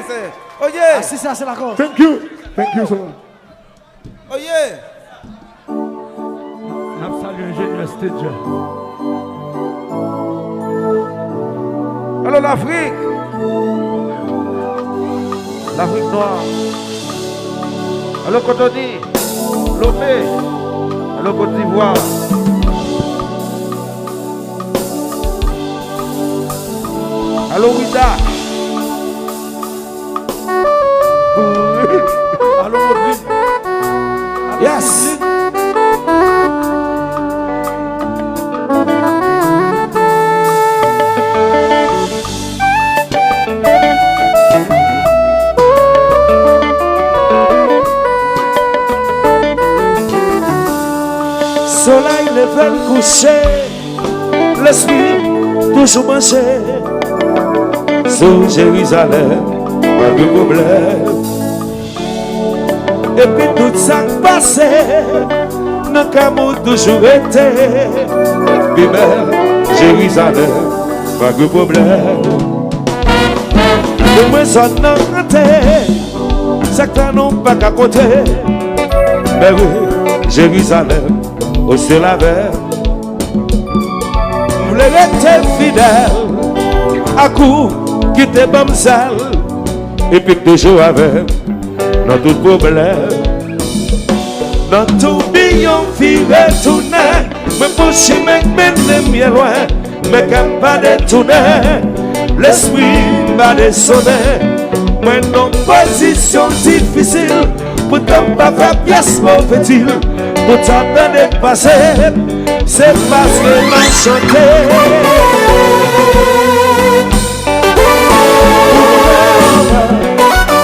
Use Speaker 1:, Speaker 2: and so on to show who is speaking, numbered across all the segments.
Speaker 1: c'est. Oh yeah.
Speaker 2: Ah, c'est ça, c'est la cause.
Speaker 3: Thank you so much.
Speaker 1: Oh yeah.
Speaker 3: On salue ingénieur Stage.
Speaker 1: Alors l'Afrique. L'Afrique noire. Alors Cotonou. Lomé. Alors Côte d'Ivoire. Alors Ouida. Alors Maudrine.
Speaker 2: Yes. Soleil levé le coucher, l'esprit toujours marché. Sur Jérusalem, pas de problème. Et puis tout ça passé, nos camots toujours été. Bimel, Jérusalem, pas de problème. De moins ça n'a raté, ça que non pas qu'à côté. Mais oui, Jérusalem. Au ciel la verre, nous les rester fidèles à coup qui te bamsal et puis toujours avec dans tout problème, dans tout billon viré tourner, me pousser mec mène bien loin, mais quand pas détourner, l'esprit va descendre, moi dans position difficile, pourtant pas faire pièce mauvais-il. Pour t'attendre de passer, c'est parce que m'a chanté.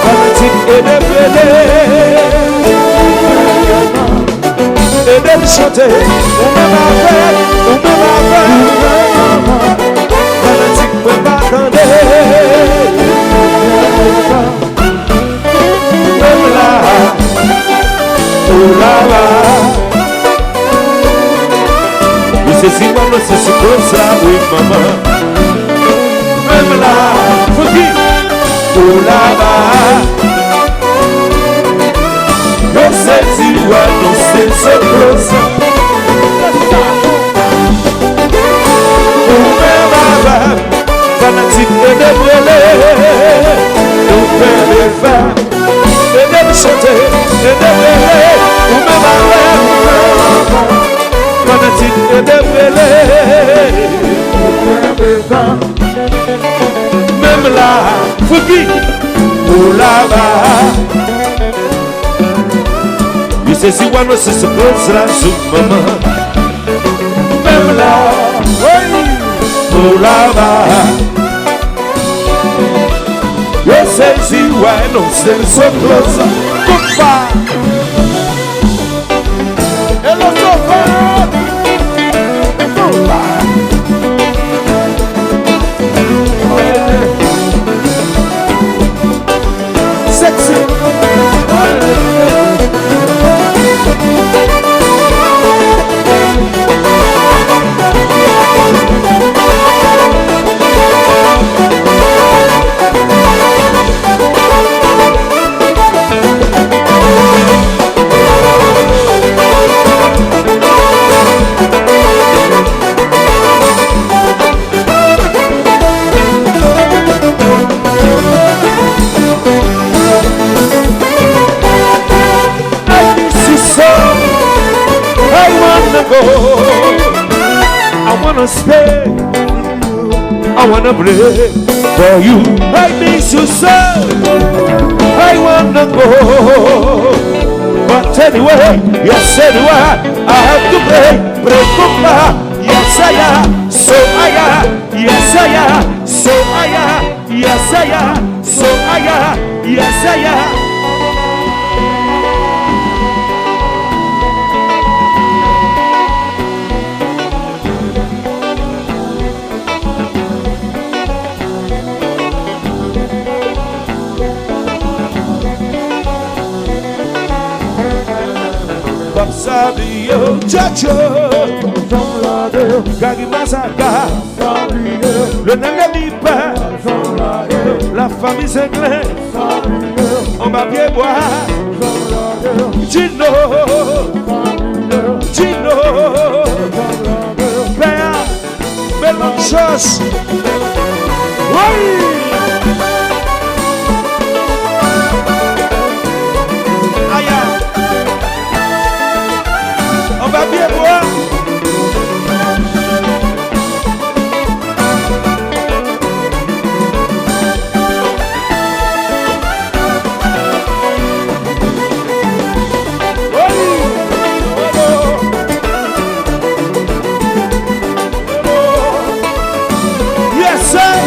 Speaker 2: Fanatique et de plaider, et de chanter. On me va faire, fanatique me va attendre. Même là, oh là là. C'est si moi c'est ce que ça, oui maman. Même là, faut dire, oh là-bas. Je sais si moi c'est ce que ça. Oh maman, fanatique et de brûler, nous faire les femmes, et de chanter, et de brûler, oh maman. Fanatique et de brûler, même là, Fouki, ou là-bas. You say, see one was supposed to maman. Même là, ou là-bas. You say, see one was supposed to hello, Sofa. Sexy. I wanna stay, I wanna play for you. I miss you so, I wanna go. But anyway, yes anyway, I have to pray for my. Yes I am, so I am, yes I am, so I am, yes I am, so I am, yes I am. Sabio, Chacho, Gary Masaka, le Nangami Père, la famille Sinclair, on va bien boire. Gino, Père, belle chose. Oui! On va bien boire. Yes, sir.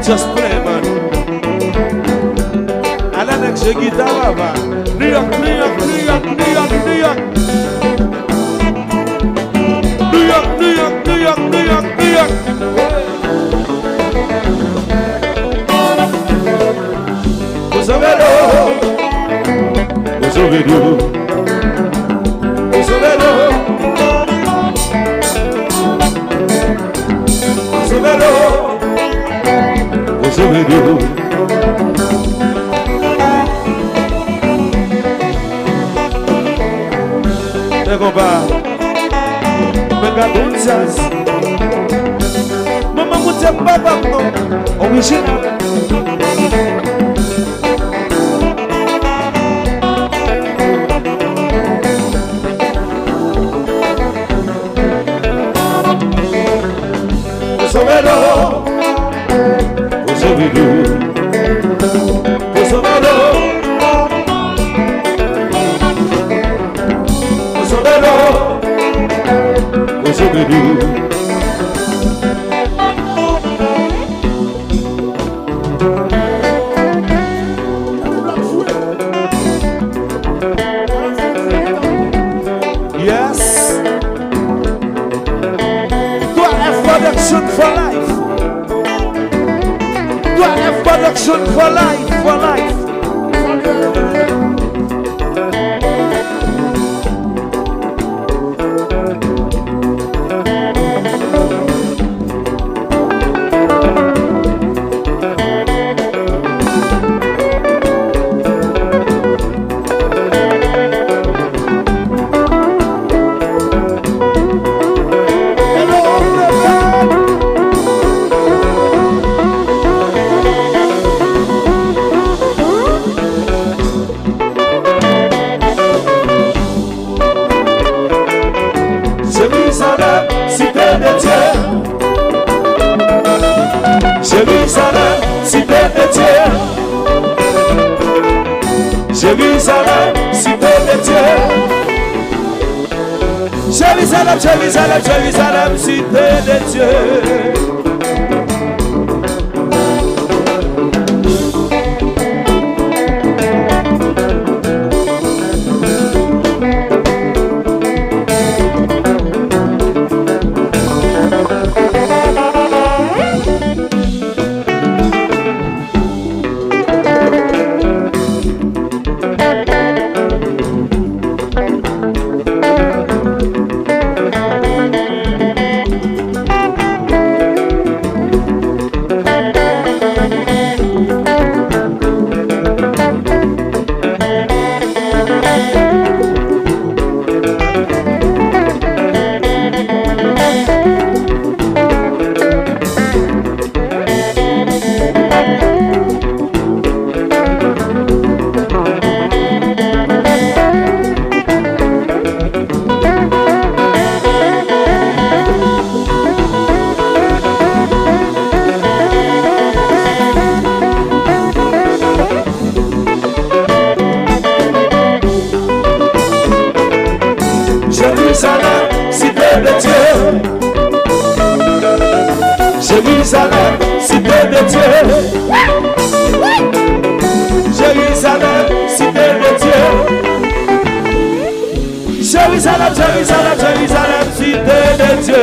Speaker 2: Just play, man. And the next guitar, New York, New York, New York, New York, New York. New York, New York, New York, New York, New York. Vous savez vous savez les copains, me garde une chance. Maman, vous êtes pas original. Yes. Production for life. Production for life, for life. Jérusalem, cité de Dieu. Jérusalem, cité de Dieu. Jérusalem, Jérusalem, Jérusalem, cité de Dieu. Dieu.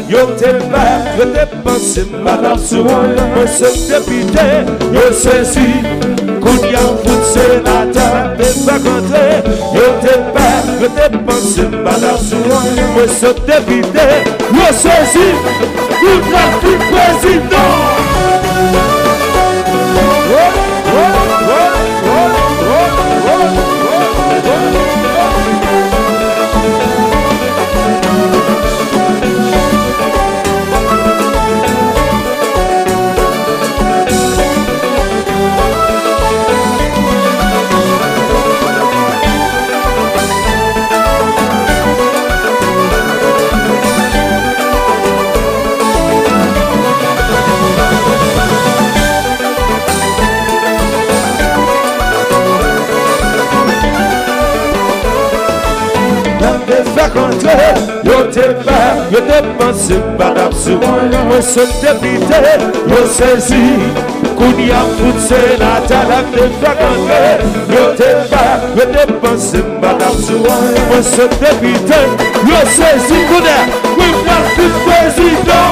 Speaker 2: Yo te pas, yo te pensé madame sou. Moi se dépité, yo saisi. Kounya fout sénateur, te pas contre. Yo te pas, yo te pensé madame sou. Moi se dépité, yo saisi. Kounya fout président. Yo te pas, yo te pensé madame sou. Moi se dépité, yo saisi. Kounya fout sénateur, la te fait. Yo te pas, yo te pensé madame sou. Moi se dépité, yo saisi. Kounya, Kounya fout président.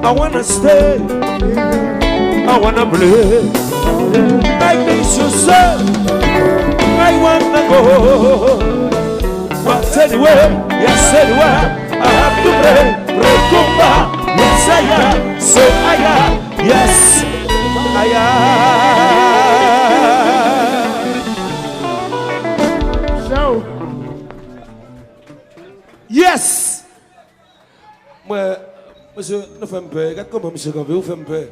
Speaker 2: I wanna stay, I wanna play. I miss you so, I wanna go. But anyway, yes anyway, I have to pray combat. Yes I am, so I am, yes I am.
Speaker 3: So.
Speaker 2: Yes. Moi, monsieur, nous faisons peur. Regarde comment monsieur Ganvé, vous faites peur.